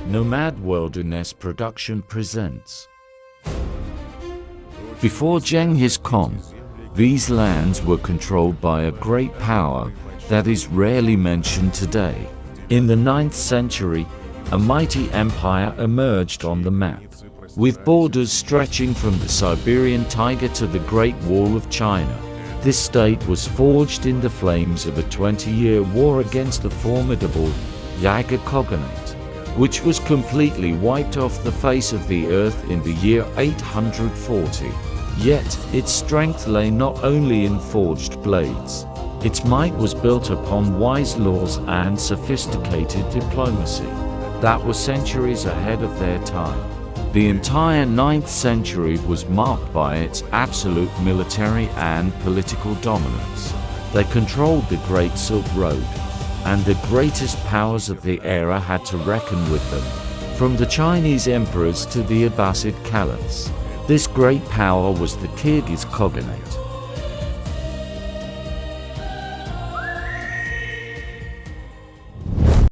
Nomad Wilderness Production presents. Before Genghis Khan, these lands were controlled by a great power that is rarely mentioned today. In the 9th century, a mighty empire emerged on the map, with borders stretching from the Siberian taiga to the Great Wall of China. This state was forged in the flames of a 20-year war against the formidable Uyghur Khaganate, which was completely wiped off the face of the earth in the year 840. Yet, its strength lay not only in forged blades. Its might was built upon wise laws and sophisticated diplomacy that were centuries ahead of their time. The entire 9th century was marked by its absolute military and political dominance. They controlled the Great Silk Road, and the greatest powers of the era had to reckon with them, from the Chinese emperors to the Abbasid Caliphs. This great power was the Kyrgyz Khaganate.